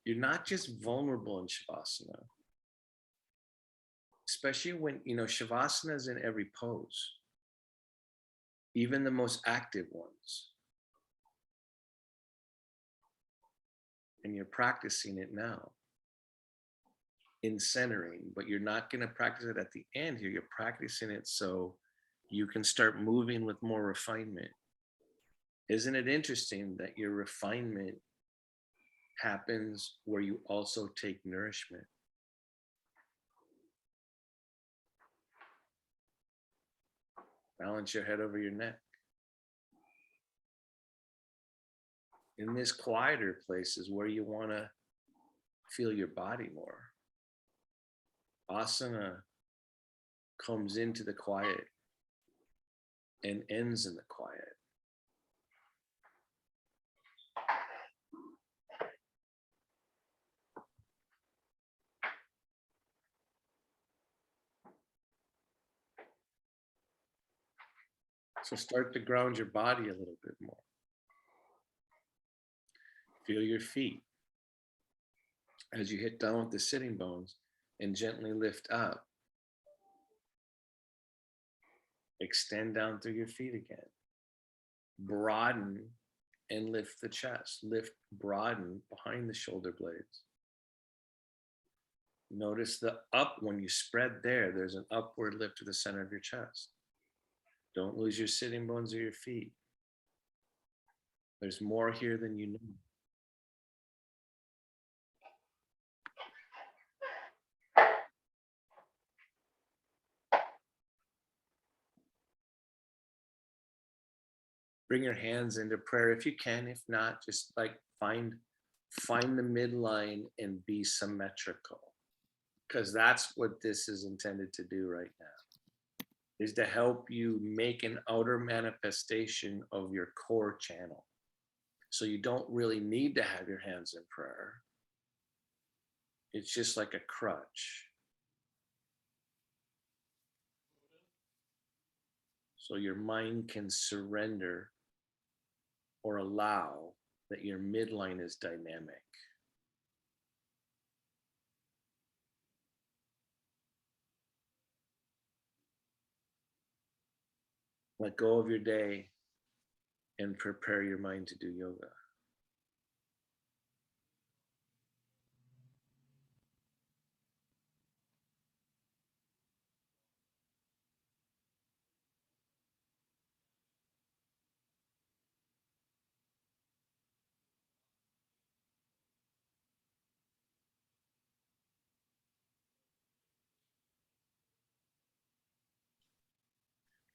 you're not just vulnerable in Shavasana, especially when, Shavasana is in every pose, even the most active ones. And you're practicing it now in centering, but you're not going to practice it at the end here. You're practicing it so you can start moving with more refinement. Isn't it interesting that your refinement happens where you also take nourishment? Balance your head over your neck. In this quieter place is where you want to feel your body more. Asana comes into the quiet and ends in the quiet. So start to ground your body a little bit more. Feel your feet as you hit down with the sitting bones and gently lift up. Extend down through your feet again. Broaden and lift the chest. Lift, broaden behind the shoulder blades. Notice the up, when you spread there, there's an upward lift to the center of your chest. Don't lose your sitting bones or your feet. There's more here than you know. Bring your hands into prayer if you can. If not, just like find the midline and be symmetrical, because that's what this is intended to do right now, is to help you make an outer manifestation of your core channel. So you don't really need to have your hands in prayer. It's just like a crutch. So your mind can surrender or allow that your midline is dynamic. Let go of your day and prepare your mind to do yoga.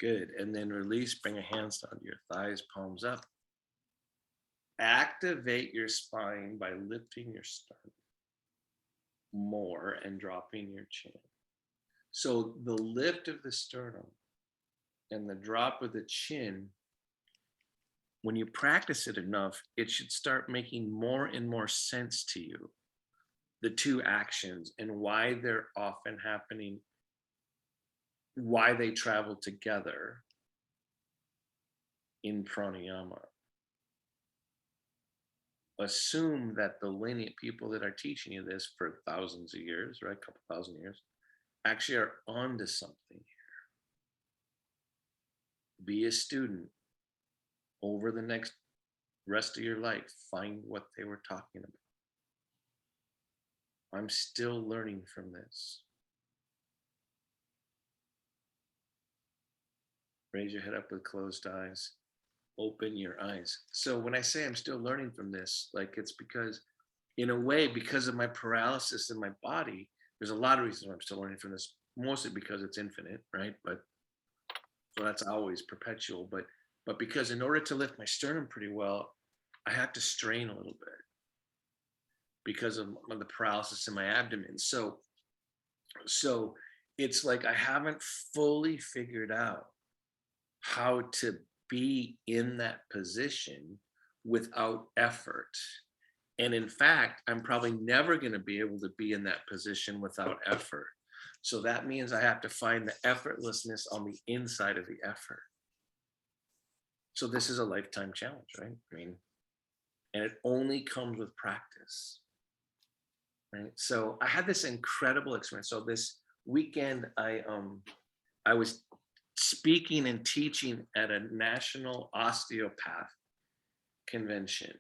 Good. And then release, bring your hands down to your thighs, palms up. Activate your spine by lifting your sternum more and dropping your chin. So the lift of the sternum and the drop of the chin, when you practice it enough, it should start making more and more sense to you, the two actions and why they're often happening, why they travel together in pranayama. Assume that the lineage people that are teaching you this for thousands of years, right, a couple thousand years, actually are onto something here. Be a student over the next rest of your life. Find what they were talking about. I'm still learning from this. Raise your head up with closed eyes. Open your eyes. So when I say I'm still learning from this, like, it's because, in a way, because of my paralysis in my body, there's a lot of reasons why I'm still learning from this, mostly because it's infinite, right? But so that's always perpetual. But because in order to lift my sternum pretty well, I have to strain a little bit because of the paralysis in my abdomen. So it's like I haven't fully figured out how to be in that position without effort. And in fact, I'm probably never going to be able to be in that position without effort. So that means I have to find the effortlessness on the inside of the effort. So this is a lifetime challenge, right? I mean, and it only comes with practice. right? So I had this incredible experience. So this weekend, I was speaking and teaching at a national osteopath convention,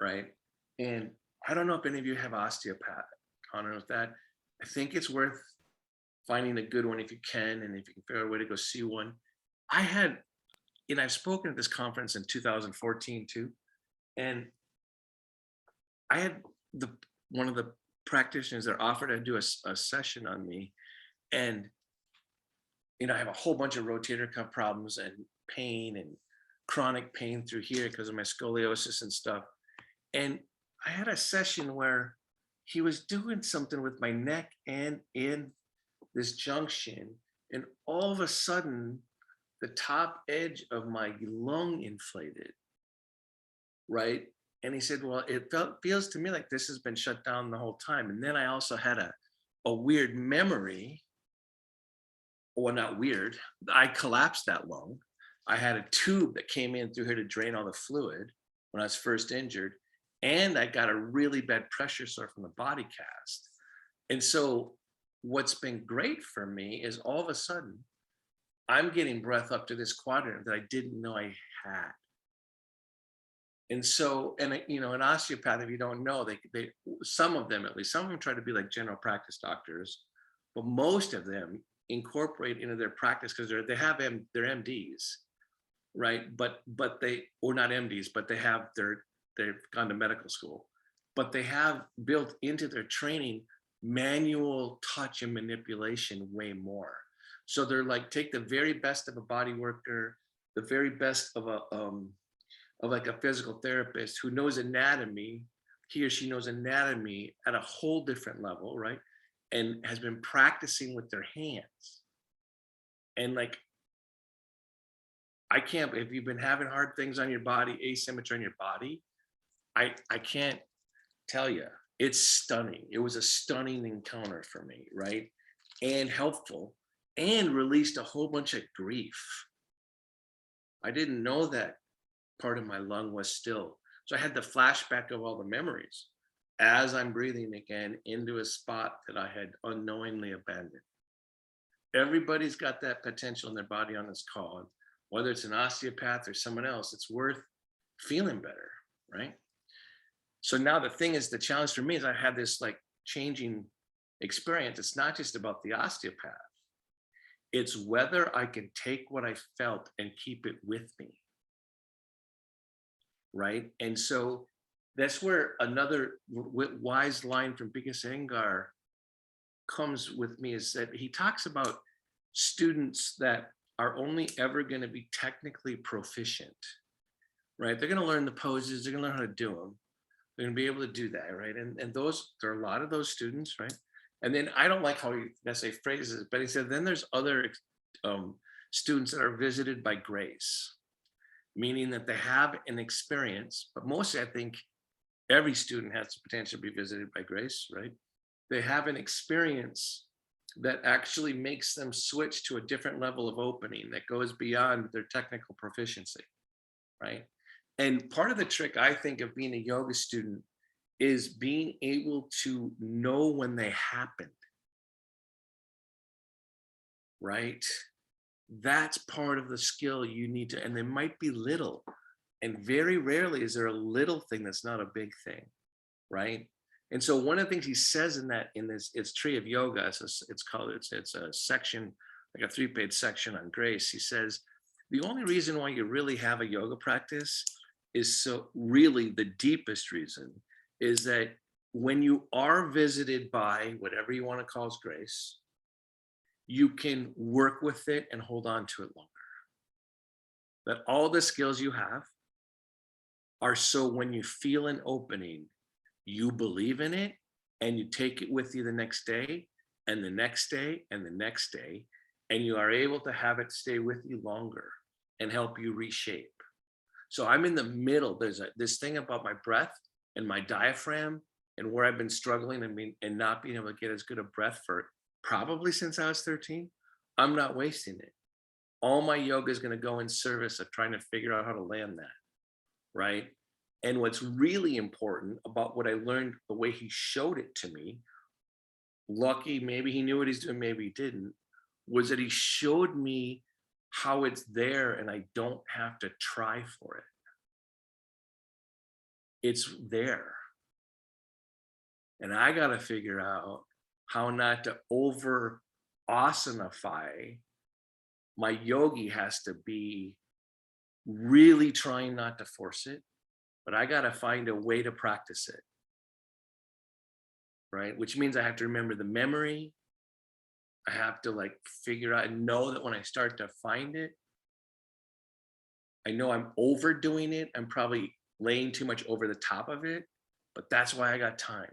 right? And I don't know if any of you have osteopath on with that. I think it's worth finding a good one if you can, and if you can figure out a way to go see one. I had, and I've spoken at this conference in 2014 too, and I had the one of the practitioners that offered to do a session on me, and I have a whole bunch of rotator cuff problems and pain and chronic pain through here because of my scoliosis and stuff. And I had a session where he was doing something with my neck and in this junction, and all of a sudden, the top edge of my lung inflated, right? And he said, well, it feels to me like this has been shut down the whole time. And then I also had a weird memory. Well, not weird. I collapsed that lung. I had a tube that came in through here to drain all the fluid when I was first injured. And I got a really bad pressure sore from the body cast. And so what's been great for me is all of a sudden, I'm getting breath up to this quadrant that I didn't know I had. And so, and an osteopath, if you don't know, they some of them, at least some of them, try to be like general practice doctors, but most of them incorporate into their practice because they're MDs, right? But they, or not MDs, but they've gone to medical school, but they have built into their training manual touch and manipulation way more. So they're like, take the very best of a body worker, the very best of like a physical therapist who knows anatomy. He or she knows anatomy at a whole different level, right? And has been practicing with their hands. And like, if you've been having hard things on your body, asymmetry on your body, I can't tell you, it's stunning. It was a stunning encounter for me, right? And helpful, and released a whole bunch of grief. I didn't know that part of my lung was still. So I had the flashback of all the memories as I'm breathing again into a spot that I had unknowingly abandoned. Everybody's got that potential in their body on this call. Whether it's an osteopath or someone else, it's worth feeling better, right? So now the thing is, the challenge for me is I had this like changing experience. It's not just about the osteopath. It's whether I can take what I felt and keep it with me. Right. And so that's where another wise line from Bhikkhu Iyengar comes with me, is that he talks about students that are only ever going to be technically proficient, right? They're going to learn the poses, they're going to learn how to do them. They're going to be able to do that, right? And there are a lot of those students, right? And then I don't like how he necessarily phrases it, but he said, then there's other students that are visited by grace, meaning that they have an experience, but mostly I think every student has the potential to be visited by grace, right? They have an experience that actually makes them switch to a different level of opening that goes beyond their technical proficiency, right? And part of the trick, I think, of being a yoga student is being able to know when they happened, right? That's part of the skill you need to, and they might be little. And very rarely is there a little thing that's not a big thing, right? And so one of the things he says in this, it's Tree of Yoga, it's a section, like a 3-page section on grace. He says, the only reason why you really have a yoga practice is, so really the deepest reason is that when you are visited by whatever you want to call as grace, you can work with it and hold on to it longer. That all the skills you have are so when you feel an opening, you believe in it and you take it with you the next day and the next day and the next day, and you are able to have it stay with you longer and help you reshape. So I'm in the middle. There's this thing about my breath and my diaphragm and where I've been struggling and not being able to get as good a breath for probably since I was 13. I'm not wasting it. All my yoga is going to go in service of trying to figure out how to land that, right? And what's really important about what I learned, the way he showed it to me, lucky, maybe he knew what he's doing, maybe he didn't, was that he showed me how it's there and I don't have to try for it. It's there. And I got to figure out how not to over asanify. My yogi has to be really trying not to force it, but I got to find a way to practice it. Right? Which means I have to remember the memory. I have to like figure out and know that when I start to find it, I know I'm overdoing it. I'm probably laying too much over the top of it, but that's why I got time.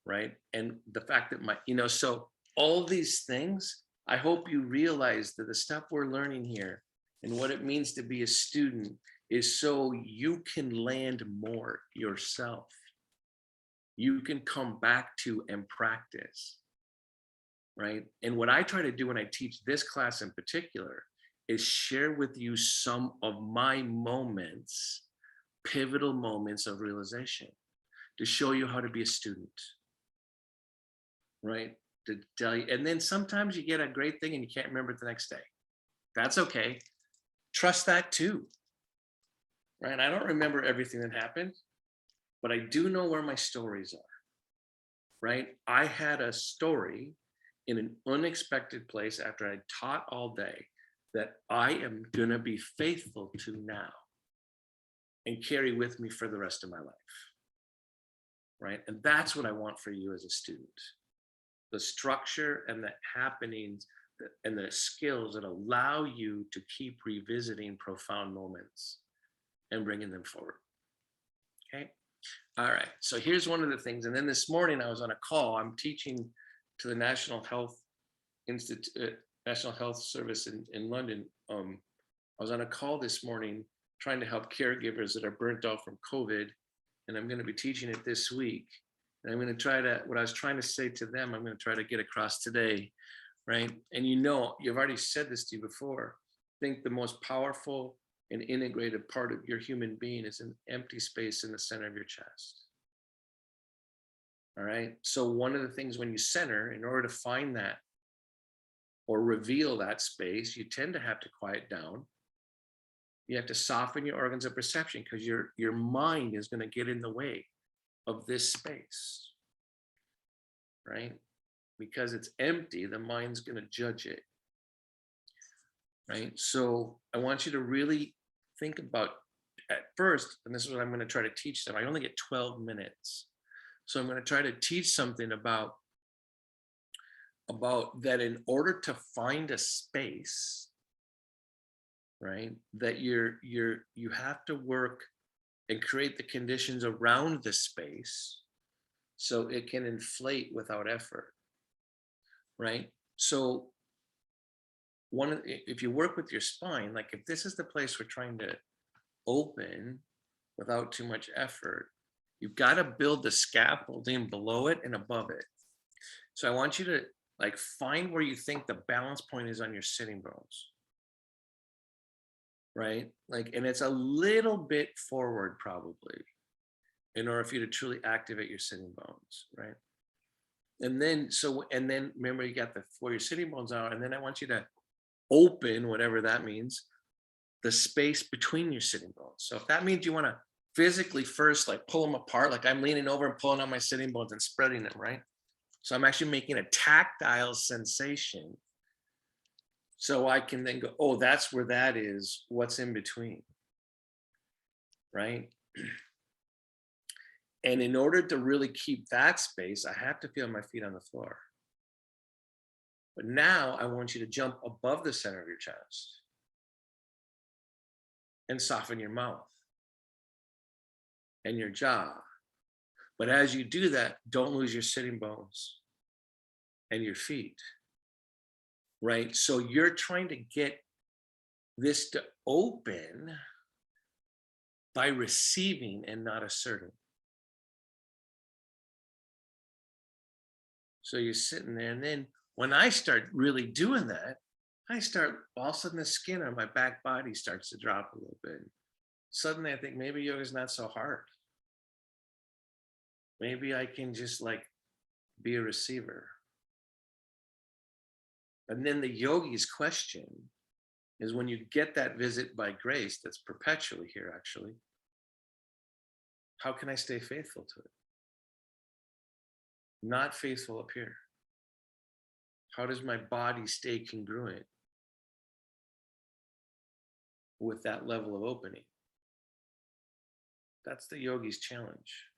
Right. And the fact that so all these things, I hope you realize that the stuff we're learning here and what it means to be a student is so you can land more yourself. You can come back to and practice. Right. And what I try to do when I teach this class in particular is share with you some of my moments, pivotal moments of realization to show you how to be a student. Right? To tell you, and then sometimes you get a great thing and you can't remember it the next day. That's okay. Trust that too. Right? I don't remember everything that happened, but I do know where my stories are. Right? I had a story in an unexpected place after I taught all day that I am going to be faithful to now and carry with me for the rest of my life. Right? And that's what I want for you as a student. The structure and the happenings and the skills that allow you to keep revisiting profound moments and bringing them forward. Okay. All right. So here's one of the things. And then this morning I was on a call. I'm teaching to the National Health Institute, National Health Service in London. I was on a call this morning trying to help caregivers that are burnt out from COVID. And I'm going to be teaching it this week. And I'm going to try to, what I was trying to say to them, I'm going to try to get across today, right? And you've already said this to you before. I think the most powerful and integrated part of your human being is an empty space in the center of your chest. All right. So one of the things when you center, in order to find that or reveal that space, you tend to have to quiet down. You have to soften your organs of perception because your mind is going to get in the way of this space, right? Because it's empty, the mind's going to judge it, right? So I want you to really think about at first, and this is what I'm going to try to teach them. I only get 12 minutes. So I'm going to try to teach something about that in order to find a space, right, that you have to work and create the conditions around the space so it can inflate without effort, right? So if you work with your spine, like if this is the place we're trying to open without too much effort, you've got to build the scaffolding below it and above it. So I want you to like find where you think the balance point is on your sitting bones. Right? Like, and it's a little bit forward probably in order for you to truly activate your sitting bones, right? And then remember you got where your sitting bones are, and then I want you to open, whatever that means, the space between your sitting bones. So if that means you want to physically first like pull them apart, like I'm leaning over and pulling on my sitting bones and spreading them, right? So I'm actually making a tactile sensation. So I can then go, oh, that's where that is. What's in between, right? And in order to really keep that space, I have to feel my feet on the floor. But now I want you to jump above the center of your chest and soften your mouth and your jaw. But as you do that, don't lose your sitting bones and your feet. Right? So you're trying to get this to open by receiving and not asserting. So you're sitting there, and then when I start really doing that, all of a sudden the skin on my back body starts to drop a little bit. suddenly I think maybe yoga is not so hard. Maybe I can just like be a receiver. And then the yogi's question is, when you get that visit by grace that's perpetually here, actually, how can I stay faithful to it? Not faithful up here. How does my body stay congruent with that level of opening? That's the yogi's challenge.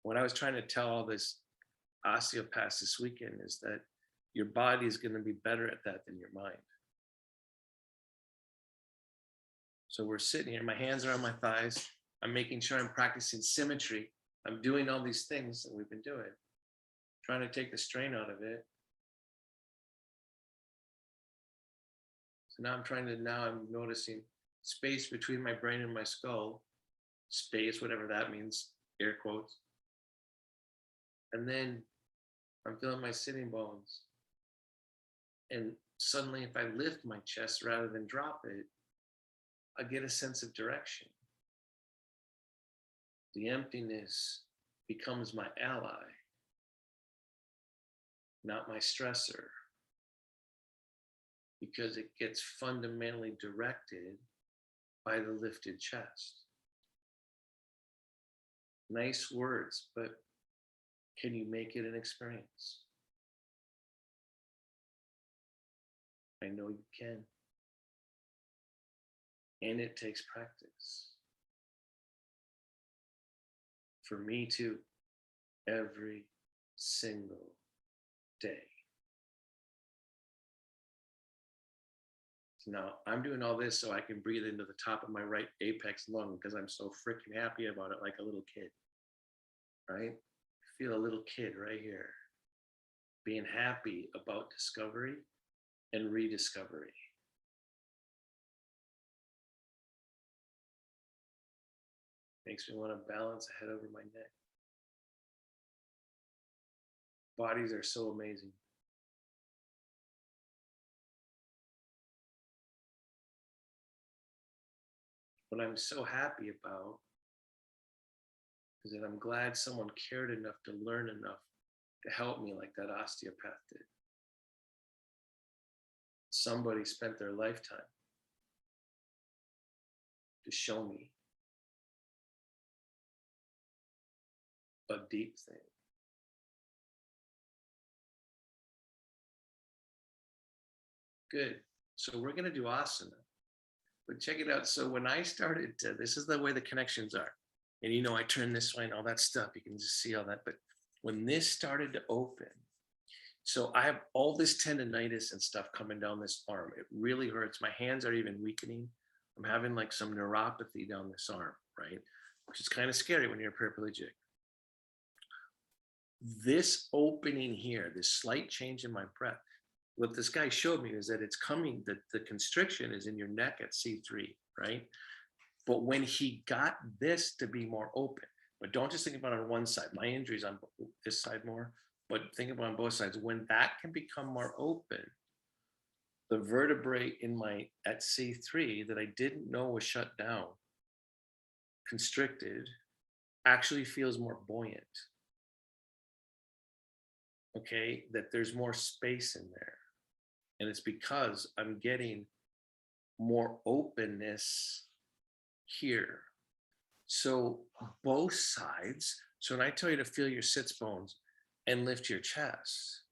What I was trying to tell all this osteopaths this weekend is that your body is going to be better at that than your mind. So we're sitting here, my hands are on my thighs. I'm making sure I'm practicing symmetry. I'm doing all these things that we've been doing, trying to take the strain out of it. So now I'm noticing space between my brain and my skull, space, whatever that means, air quotes. And then I'm feeling my sitting bones. And suddenly, if I lift my chest rather than drop it, I get a sense of direction. The emptiness becomes my ally, not my stressor, because it gets fundamentally directed by the lifted chest. Nice words, but can you make it an experience? I know you can. And it takes practice. For me too, every single day. Now, I'm doing all this so I can breathe into the top of my right apex lung because I'm so freaking happy about it, like a little kid, right? I feel a little kid right here, being happy about discovery and rediscovery. Makes me want to balance a head over my neck. Bodies are so amazing. What I'm so happy about is that I'm glad someone cared enough to learn enough to help me like that osteopath did. Somebody spent their lifetime to show me a deep thing. Good. So we're going to do asana. But check it out. So when I started, this is the way the connections are. And I turn this way and all that stuff. You can just see all that. But when this started to open, so I have all this tendonitis and stuff coming down this arm. It really hurts. My hands are even weakening. I'm having like some neuropathy down this arm, right? Which is kind of scary when you're paraplegic. This opening here, this slight change in my breath, what this guy showed me is that it's coming, that the constriction is in your neck at C3, right? But when he got this to be more open, but don't just think about it on one side. My injury's on this side more, but think about it on both sides. When that can become more open, the vertebrae at C3 that I didn't know was shut down, constricted, actually feels more buoyant. Okay, that there's more space in there. And it's because I'm getting more openness here. So both sides. So when I tell you to feel your sits bones and lift your chest,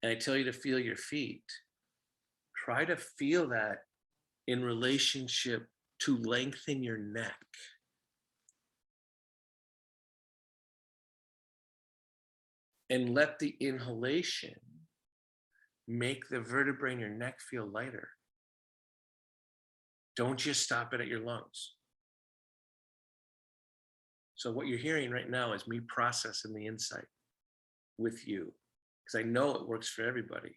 and I tell you to feel your feet, try to feel that in relationship to lengthen your neck. And let the inhalation make the vertebrae in your neck feel lighter. Don't just stop it at your lungs. So what you're hearing right now is me processing the insight with you, because I know it works for everybody.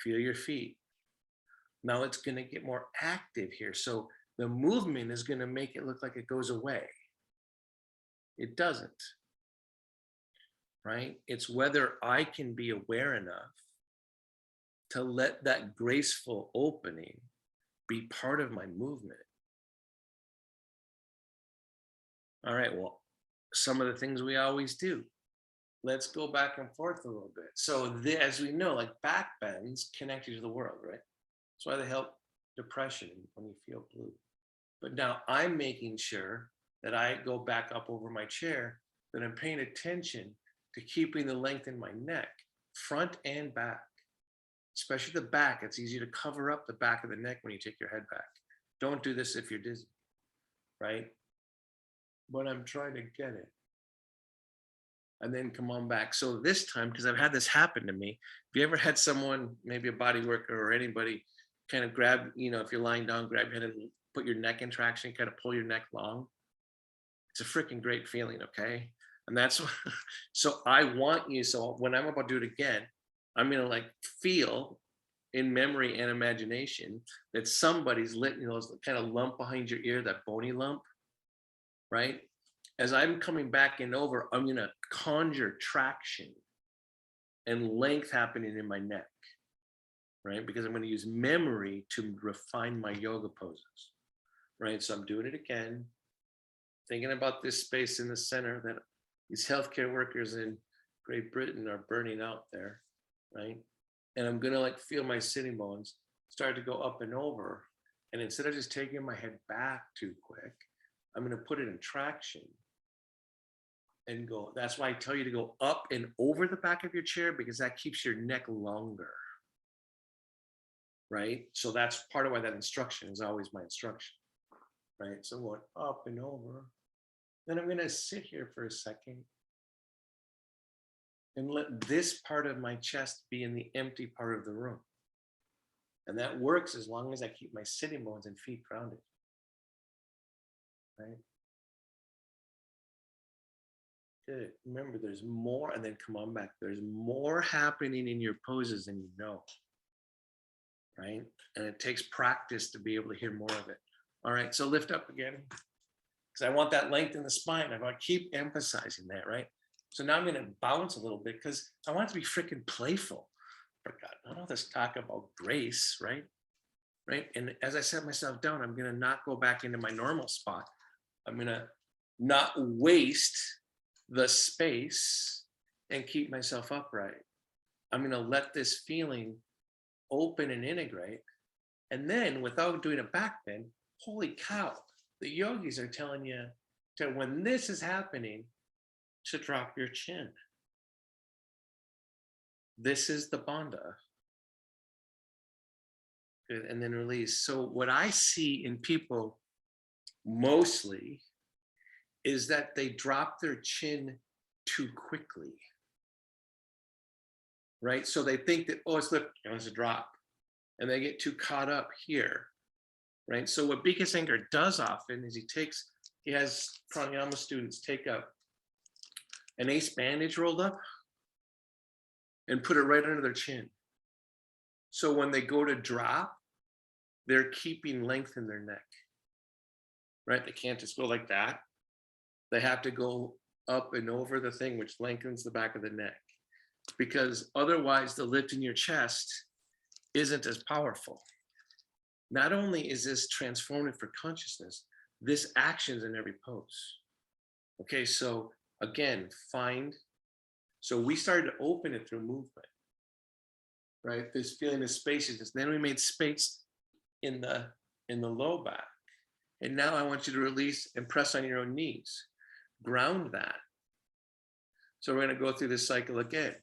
Feel your feet. Now it's going to get more active here. So the movement is going to make it look like it goes away. It doesn't. Right? It's whether I can be aware enough to let that graceful opening be part of my movement. All right, well, some of the things we always do. Let's go back and forth a little bit. So, as we know, like back bends connect you to the world, right? That's why they help depression when you feel blue. But now I'm making sure that I go back up over my chair, that I'm paying attention to keeping the length in my neck, front and back, especially the back. It's easy to cover up the back of the neck when you take your head back. Don't do this if you're dizzy, right? But I'm trying to get it. And then come on back. So this time, because I've had this happen to me, have you ever had someone, maybe a body worker or anybody, kind of grab, if you're lying down, grab your head and put your neck in traction, kind of pull your neck long? It's a freaking great feeling, okay? And that's so I want you. So when I'm about to do it again, I'm gonna like feel in memory and imagination that somebody's lit, kind of lump behind your ear, that bony lump, right? As I'm coming back and over, I'm gonna conjure traction and length happening in my neck, right? Because I'm gonna use memory to refine my yoga poses, right? So I'm doing it again, thinking about this space in the center that these healthcare workers in Great Britain are burning out there, right? And I'm gonna like feel my sitting bones start to go up and over. And instead of just taking my head back too quick, I'm gonna put it in traction and go. That's why I tell you to go up and over the back of your chair, because that keeps your neck longer, right? So that's part of why that instruction is always my instruction, right? So going up and over. Then I'm gonna sit here for a second and let this part of my chest be in the empty part of the room. And that works as long as I keep my sitting bones and feet grounded, right? Good. Remember, there's more, and then come on back. There's more happening in your poses than you know, right? And it takes practice to be able to hear more of it. All right, so lift up again, because I want that length in the spine. I want to keep emphasizing that, right? So now I'm going to bounce a little bit because I want it to be freaking playful. For God, I don't know this talk about grace, right? Right. And as I set myself down, I'm going to not go back into my normal spot. I'm going to not waste the space and keep myself upright. I'm going to let this feeling open and integrate. And then without doing a back bend, holy cow, the yogis are telling you to, when this is happening, to drop your chin. This is the bandha. Good. And then release. So what I see in people mostly is that they drop their chin too quickly, right? So they think that, oh, it's a drop, and they get too caught up here, right? So what Bika Sengar does often is he has pranayama students take up an ace bandage rolled up and put it right under their chin. So when they go to drop, they're keeping length in their neck, right? They can't just go like that. They have to go up and over the thing, which lengthens the back of the neck, because otherwise the lift in your chest isn't as powerful. Not only is this transformative for consciousness, this action's in every pose. Okay, so again, so we started to open it through movement, right? This feeling of spaciousness. Then we made space in the low back. And now I want you to release and press on your own knees. Ground that. So we're going to go through this cycle again.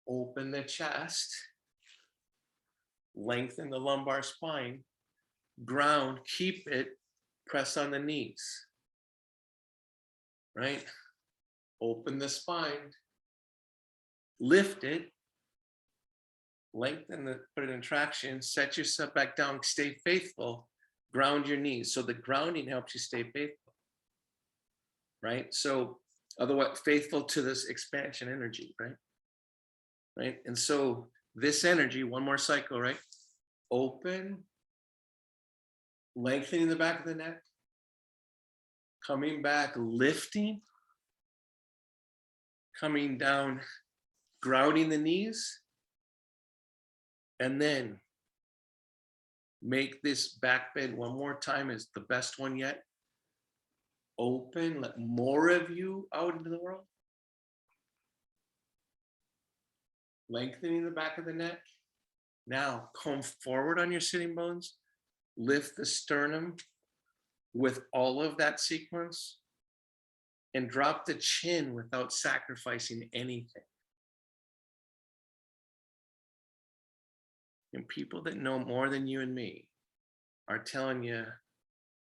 Open the chest, lengthen the lumbar spine, ground, keep it, press on the knees, right? Open the spine, lift it, lengthen put it in traction, set yourself back down, stay faithful, ground your knees. So the grounding helps you stay faithful, right? So otherwise, faithful to this expansion energy, right? Right. And so this energy, one more cycle, right? Open, lengthening the back of the neck, coming back, lifting, coming down, grounding the knees, And then make this back bend one more time, is the best one yet. Open, let more of you out into the world. Lengthening the back of the neck. Now come forward on your sitting bones. Lift the sternum with all of that sequence and drop the chin without sacrificing anything. And people that know more than you and me are telling you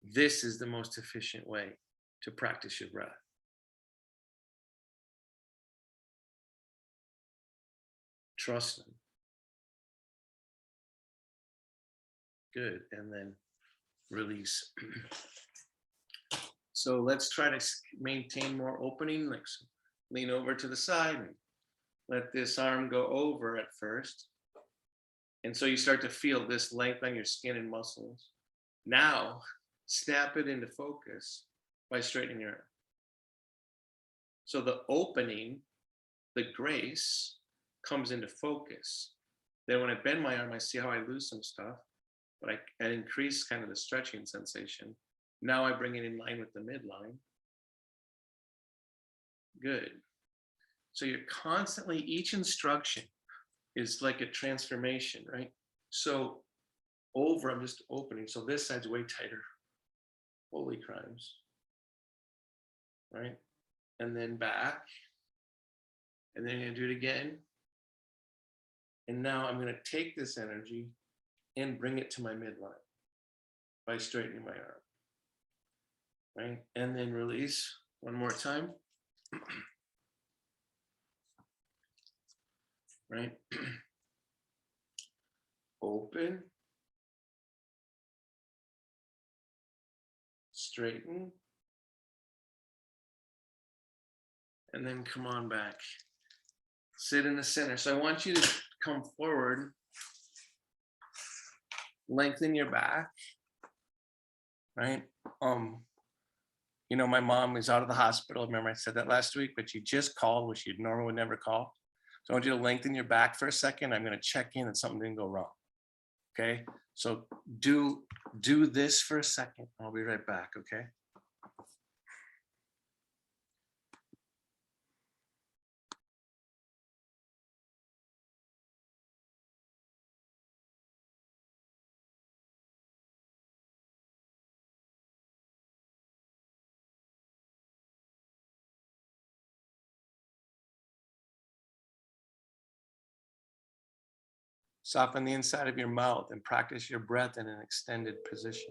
this is the most efficient way to practice your breath. Trust them. Good. And then release. So let's try to maintain more opening. Like, lean over to the side and let this arm go over at first. And so you start to feel this length on your skin and muscles. Now, snap it into focus by straightening your arm. So the opening, the grace, comes into focus. Then when I bend my arm, I see how I lose some stuff, but I increase kind of the stretching sensation. Now I bring it in line with the midline. Good. So you're constantly, each instruction is like a transformation, right? So over, I'm just opening. So this side's way tighter. Holy crimes. Right? And then back. And then I'm going to do it again. And now I'm going to take this energy and bring it to my midline by straightening my arm. Right? And then release one more time. Right? Open. Straighten. And then come on back. Sit in the center. So I want you to come forward. Lengthen your back. Right? You know, my mom is out of the hospital. Remember I said that last week, but she just called, which you normally would never call. So I want you to lengthen your back for a second. I'm going to check in that something didn't go wrong. Okay. So do this for a second. I'll be right back. Okay. Soften the inside of your mouth and practice your breath in an extended position.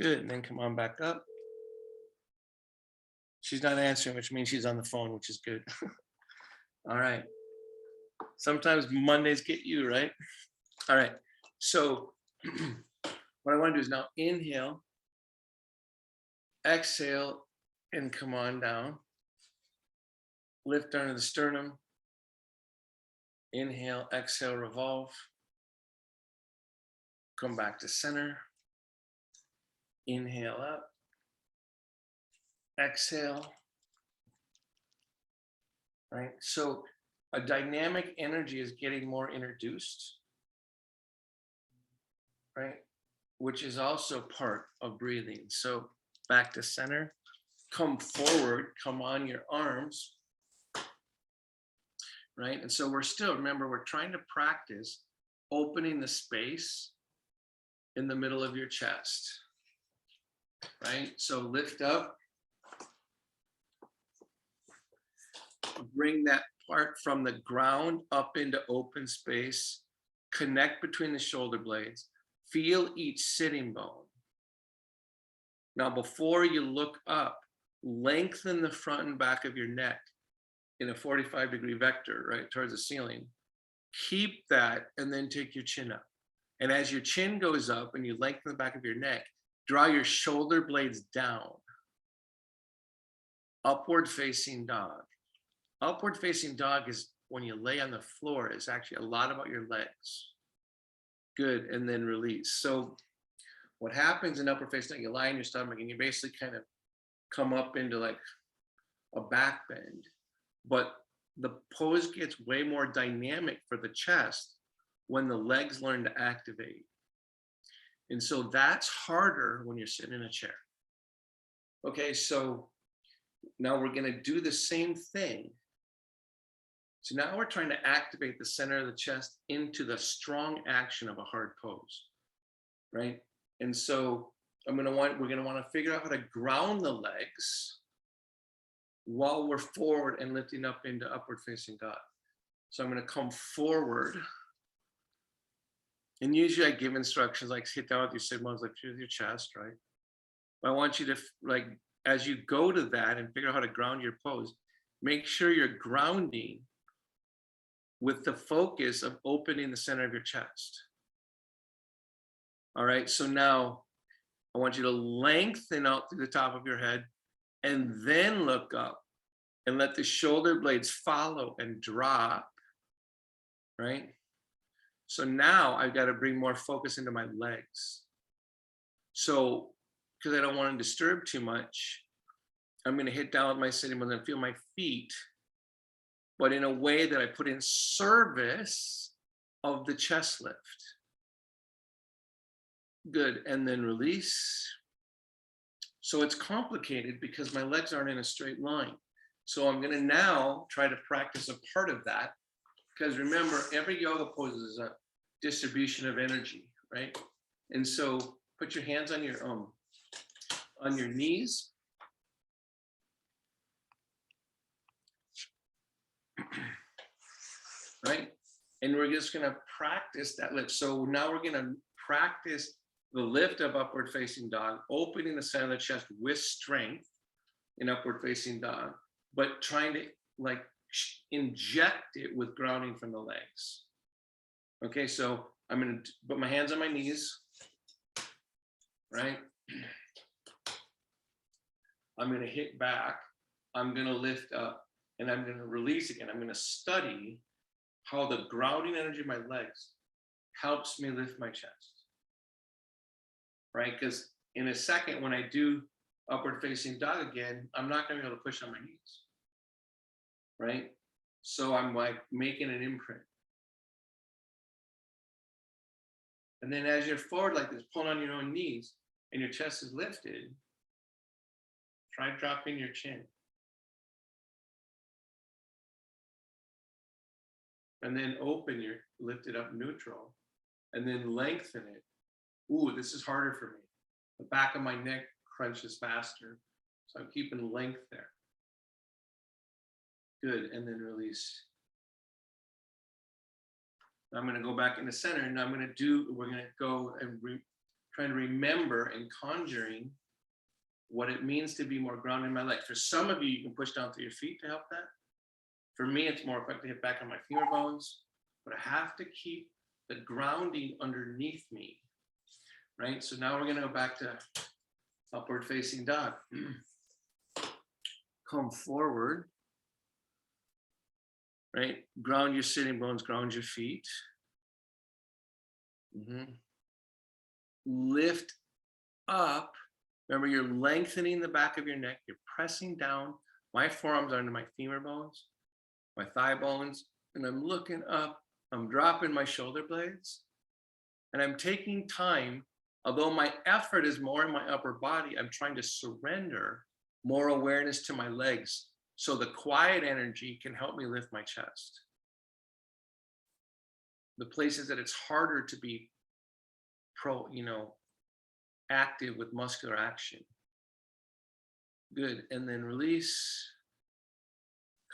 Good. And then come on back up. She's not answering, which means she's on the phone, which is good. All right. Sometimes Mondays get you, right? All right. So what I want to do is now inhale, exhale, and come on down. Lift under the sternum. Inhale, exhale, revolve. Come back to center. Inhale up. Exhale. Right? So a dynamic energy is getting more introduced, right? Which is also part of breathing. So back to center. Come forward, come on your arms. Right? And so remember, we're trying to practice opening the space in the middle of your chest. Right? So lift up. Bring that part from the ground up into open space. Connect between the shoulder blades. Feel each sitting bone. Now, before you look up, lengthen the front and back of your neck in a 45-degree vector, right, towards the ceiling. Keep that and then take your chin up. And as your chin goes up and you lengthen the back of your neck, draw your shoulder blades down. Upward facing dog. Upward facing dog is when you lay on the floor, is actually a lot about your legs. Good, and then release. So what happens in upward facing dog, you lie on your stomach and you basically kind of come up into like a back bend, but the pose gets way more dynamic for the chest when the legs learn to activate. And so that's harder when you're sitting in a chair. Okay, so now we're going to do the same thing. So now we're trying to activate the center of the chest into the strong action of a hard pose, right? And so we're going to want to figure out how to ground the legs while we're forward and lifting up into upward facing dog. So I'm going to come forward. And usually I give instructions like hit down with your sit bones, like through your chest, right? But I want you to, like, as you go to that and figure out how to ground your pose, make sure you're grounding with the focus of opening the center of your chest. All right, so now I want you to lengthen out through the top of your head and then look up and let the shoulder blades follow and drop, right? So now I've got to bring more focus into my legs. So, because I don't want to disturb too much, I'm going to hit down with my sitting bones and feel my feet, but in a way that I put in service of the chest lift. Good, and then release. So it's complicated because my legs aren't in a straight line. So I'm going to now try to practice a part of that, because remember, every yoga pose is a distribution of energy, right? And so put your hands on your knees. Right? And we're just going to practice that lift. So now we're going to practice the lift of upward facing dog, opening the center of the chest with strength in upward facing dog, but trying to like inject it with grounding from the legs. Okay, so I'm going to put my hands on my knees, right? I'm going to hit back. I'm going to lift up and I'm going to release again. I'm going to study how the grounding energy of my legs helps me lift my chest, right? Because in a second, when I do upward facing dog again, I'm not going to be able to push on my knees, right? So I'm like making an imprint. And then as you're forward like this, pulling on your own knees and your chest is lifted, try dropping your chin. And then open your lift it up neutral and then lengthen it. Ooh, this is harder for me. The back of my neck crunches faster. So I'm keeping length there. Good, and then release. I'm going to go back in the center and we're going to go and try to remember and conjuring what it means to be more grounded in my legs. For some of you, you can push down through your feet to help that. For me, it's more effective to hit back on my femur bones, but I have to keep the grounding underneath me, right? So now we're going to go back to upward facing dog. Come forward, right? Ground your sitting bones, ground your feet. Lift up. Remember, you're lengthening the back of your neck. You're pressing down. My forearms are under my femur bones, my thigh bones, and I'm looking up. I'm dropping my shoulder blades, and I'm taking time. Although my effort is more in my upper body, I'm trying to surrender more awareness to my legs so the quiet energy can help me lift my chest. The places that it's harder to be active with muscular action. Good, and then release.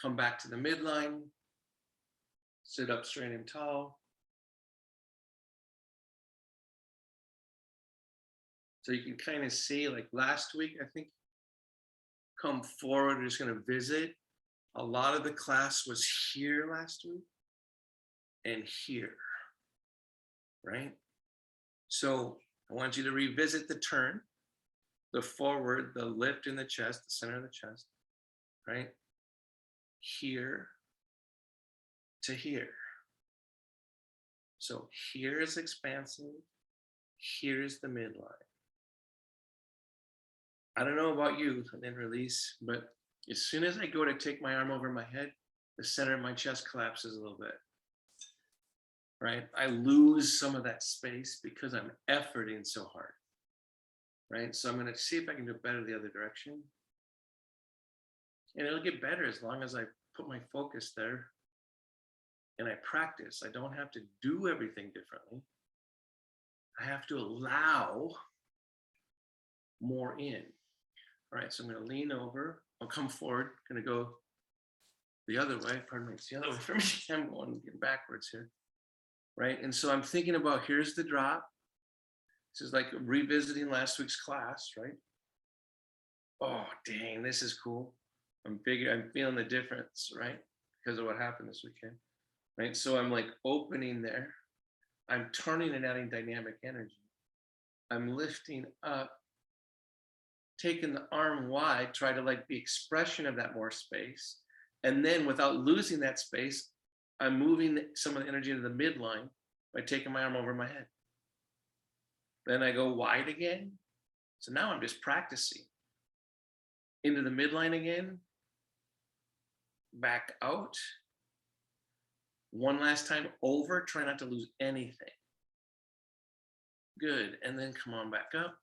Come back to the midline. Sit up straight and tall. So you can kind of see, like last week, I think, come forward, we're just going to visit. A lot of the class was here last week and here, right? So I want you to revisit the turn, the forward, the lift in the chest, the center of the chest, right? Here to here. So here is expansive, here is the midline. I don't know about you, and then release, but as soon as I go to take my arm over my head, the center of my chest collapses a little bit, right? I lose some of that space because I'm efforting so hard, right? So I'm going to see if I can do it better the other direction. And it'll get better as long as I put my focus there and I practice. I don't have to do everything differently. I have to allow more in. All right, so I'm going to lean over. I'll come forward. I'm going to go the other way. Pardon me, it's the other way for me. I'm going backwards here, right? And so I'm thinking about, here's the drop. This is like revisiting last week's class, right? Oh, dang, this is cool. I'm feeling the difference, right? Because of what happened this weekend, right? So I'm like opening there. I'm turning and adding dynamic energy. I'm lifting up, taking the arm wide, try to like the expression of that more space. And then without losing that space, I'm moving some of the energy into the midline by taking my arm over my head. Then I go wide again. So now I'm just practicing. Into the midline again. Back out. One last time over, try not to lose anything. Good, and then come on back up.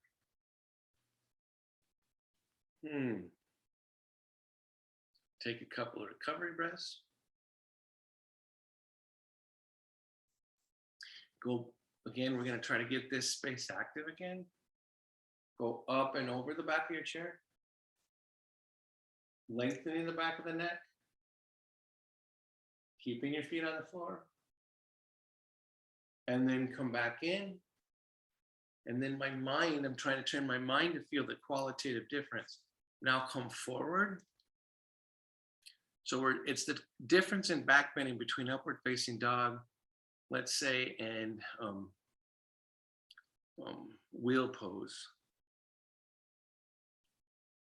Take a couple of recovery breaths. Go, again, we're gonna try to get this space active again. Go up and over the back of your chair. Lengthening the back of the neck. Keeping your feet on the floor. And then come back in. And then my mind, I'm trying to train my mind to feel the qualitative difference. Now come forward. So it's the difference in back bending between upward facing dog, let's say, and wheel pose.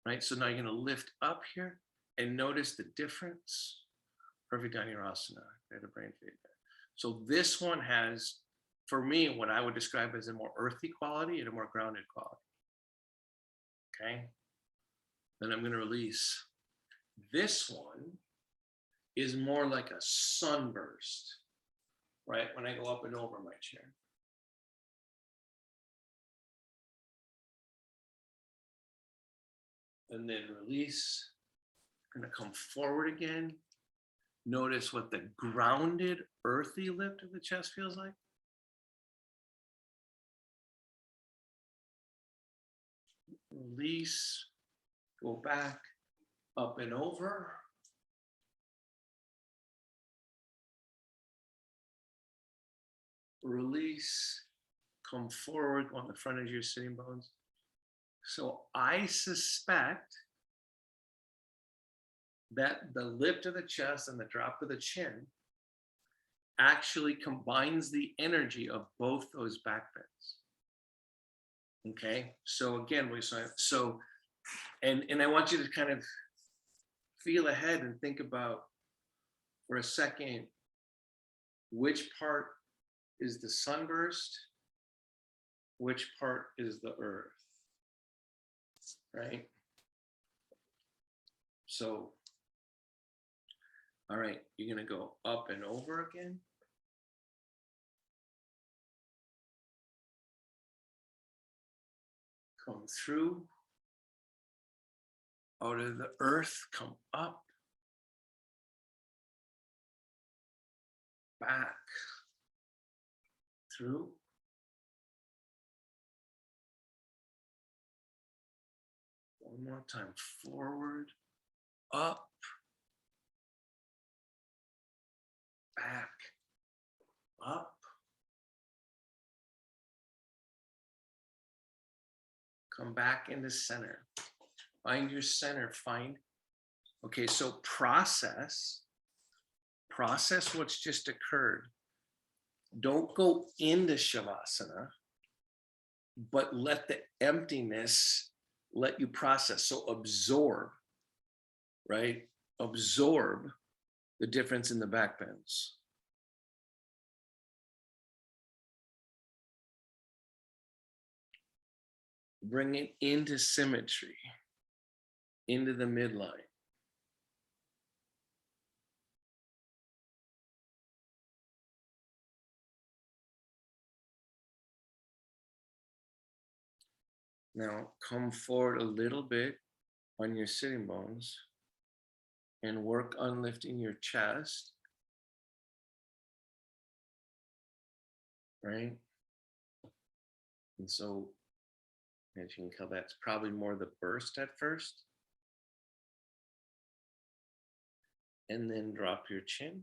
Right, so now you're gonna lift up here and notice the difference. Perfect down your asana, the brain feedback. So this one has, for me, what I would describe as a more earthy quality and a more grounded quality. Okay, then I'm gonna release. This one is more like a sunburst, right? When I go up and over my chair. And then release. I'm gonna come forward again. Notice what the grounded, earthy lift of the chest feels like. Release, go back, up and over. Release, come forward, go on the front edge of your sitting bones. So I suspect that the lift of the chest and the drop of the chin actually combines the energy of both those back bends. Okay, so again, and I want you to kind of feel ahead and think about for a second, which part is the sunburst, which part is the earth, right? So, all right, you're gonna go up and over again. Come through, out of the earth, come up, back, through, one more time, forward, up, back, up, come back into center. Find your center, okay, so process what's just occurred. Don't go into Shavasana. but let the emptiness let you process. So absorb, right? Absorb the difference in the back bends. Bring it into symmetry, into the midline. Now come forward a little bit on your sitting bones and work on lifting your chest, right? And so, as you can tell, that's probably more the burst at first. And then drop your chin,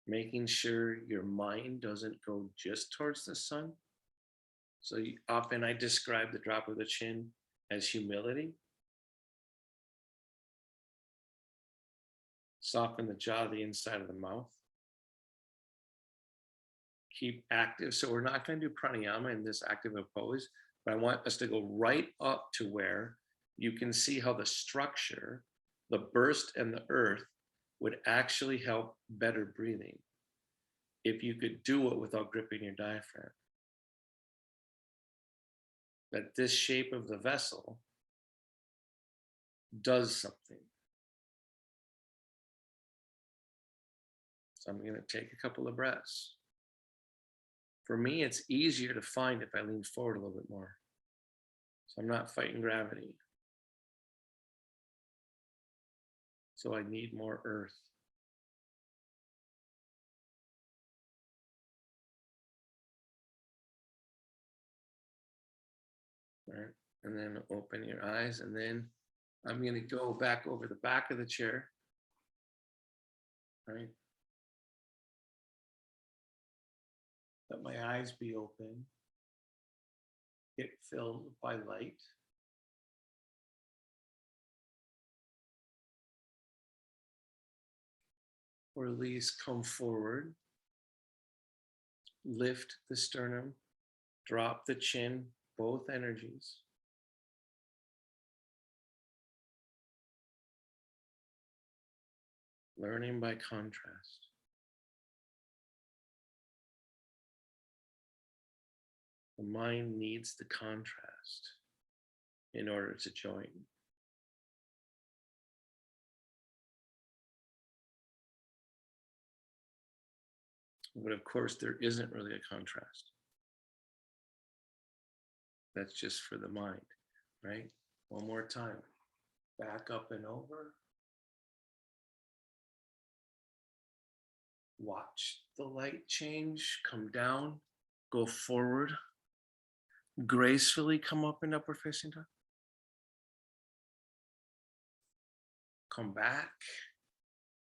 making sure your mind doesn't go just towards the sun. So often I describe the drop of the chin as humility. Soften the jaw, the inside of the mouth. Keep active. So we're not going to do pranayama in this active pose, but I want us to go right up to where you can see how the structure, the burst and the earth would actually help better breathing if you could do it without gripping your diaphragm. That this shape of the vessel does something. So I'm going to take a couple of breaths. For me, it's easier to find if I lean forward a little bit more. So I'm not fighting gravity. So I need more earth. All right. And then open your eyes. And then I'm going to go back over the back of the chair. All right. Let my eyes be open. Get filled by light. Release, come forward. Lift the sternum. Drop the chin, both energies. Learning by contrast. The mind needs the contrast in order to join. But of course, there isn't really a contrast. That's just for the mind, right? One more time. Back up and over. Watch the light change, come down, go forward, gracefully come up in upward facing dog. Come back,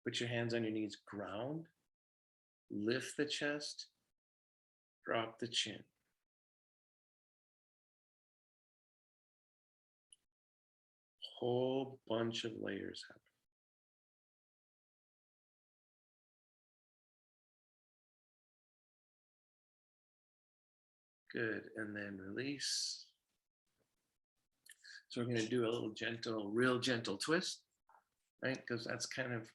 put your hands on your knees, ground, lift the chest, drop the chin. Whole bunch of layers happen. Good, and then release. So we're going to do a little gentle, real gentle twist, right? Because that's kind of,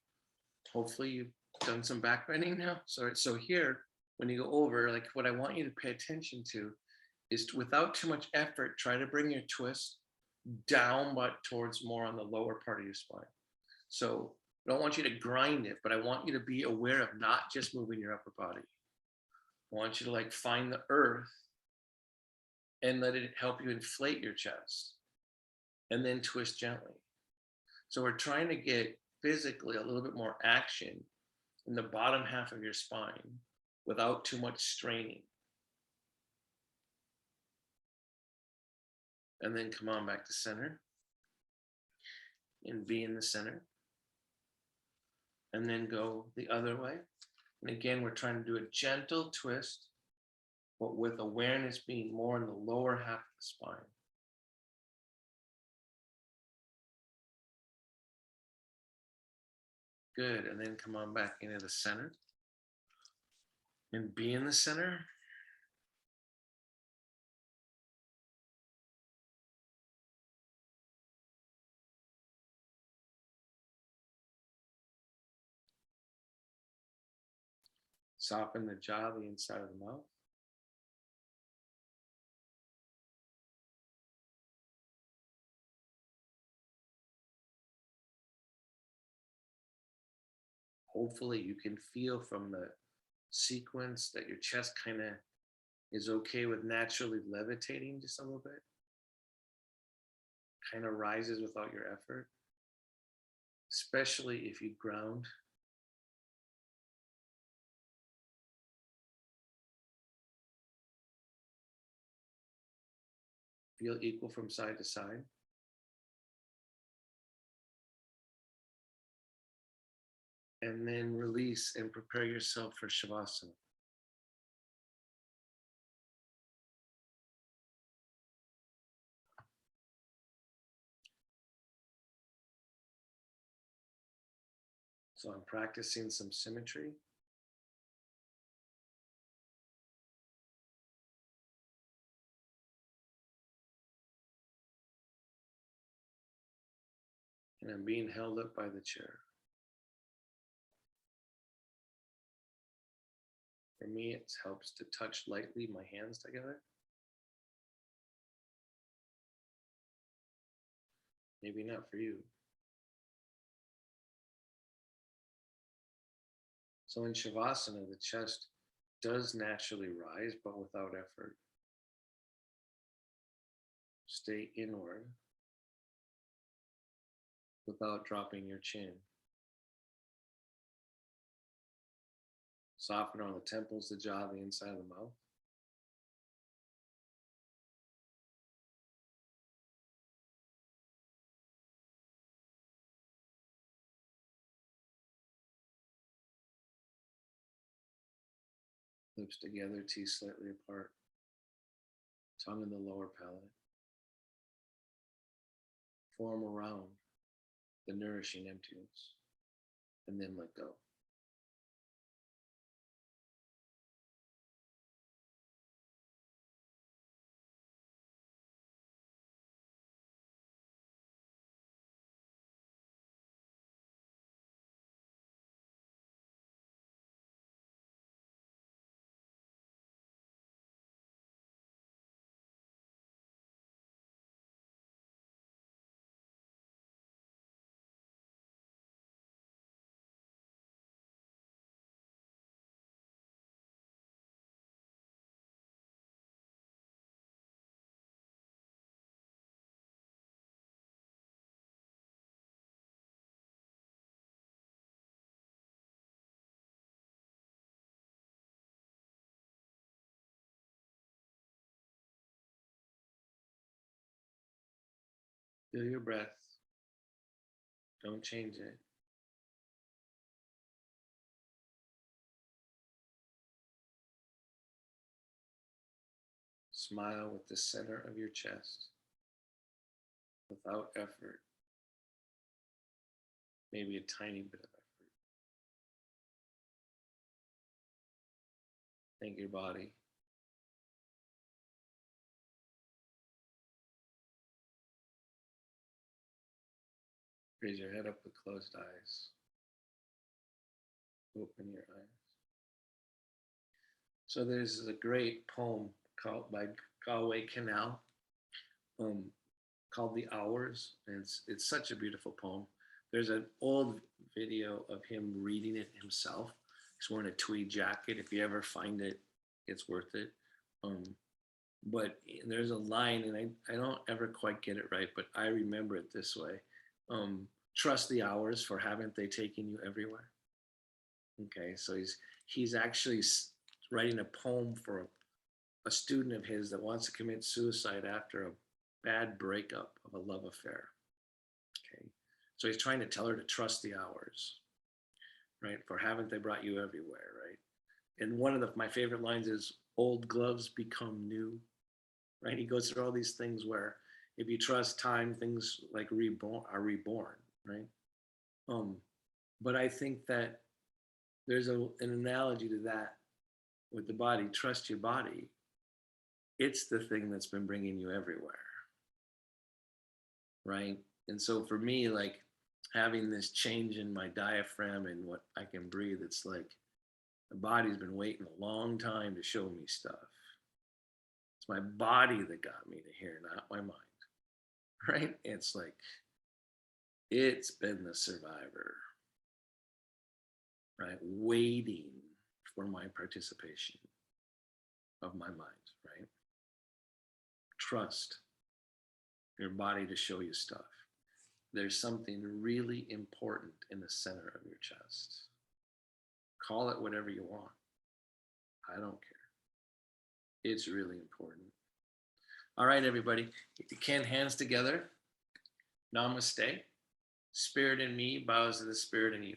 hopefully you've done some back bending now. So here, when you go over, like what I want you to pay attention to is without too much effort, try to bring your twist down, but towards more on the lower part of your spine. So I don't want you to grind it, but I want you to be aware of not just moving your upper body. I want you to like find the earth and let it help you inflate your chest and then twist gently. So we're trying to get physically a little bit more action in the bottom half of your spine without too much straining. And then come on back to center and be in the center. And then go the other way. And again, we're trying to do a gentle twist, but with awareness being more in the lower half of the spine. Good, and then come on back into the center. And be in the center. Soften the jaw, the inside of the mouth. Hopefully you can feel from the sequence that your chest kind of is okay with naturally levitating just a little bit, kind of rises without your effort, especially if you ground. Feel equal from side to side. And then release and prepare yourself for Shavasana. So I'm practicing some symmetry. And I'm being held up by the chair. For me, it helps to touch lightly my hands together. Maybe not for you. So in Shavasana, the chest does naturally rise, but without effort. Stay inward without dropping your chin. Soften around the temples, the jaw, the inside of the mouth. Lips together, teeth slightly apart. Tongue in the lower palate. Form around the nourishing emptiness. And then let go. Feel your breath. Don't change it. Smile with the center of your chest without effort. Maybe a tiny bit of effort. Thank your body. Raise your head up with closed eyes. Open your eyes. So there's a great poem called by Galway Canal called The Hours. And it's such a beautiful poem. There's an old video of him reading it himself. He's wearing a tweed jacket. If you ever find it, it's worth it. But there's a line, and I don't ever quite get it right, but I remember it this way. Trust the hours, for haven't they taken you everywhere? Okay, so he's actually writing a poem for a student of his that wants to commit suicide after a bad breakup of a love affair. Okay, so he's trying to tell her to trust the hours, right? For haven't they brought you everywhere, right? And one of my favorite lines is, old gloves become new, right? He goes through all these things where if you trust time, things like are reborn, right? But I think that there's an analogy to that with the body. Trust your body. It's the thing that's been bringing you everywhere, right? And so for me, like having this change in my diaphragm and what I can breathe, it's like My body's been waiting a long time to show me stuff. It's my body that got me to here, not my mind. Right? It's like, it's been the survivor, right? Waiting for my participation of my mind, right? Trust your body to show you stuff. There's something really important in the center of your chest. Call it whatever you want. I don't care. It's really important. All right, everybody. If you can, hands together. Namaste. Spirit in me bows to the spirit in you.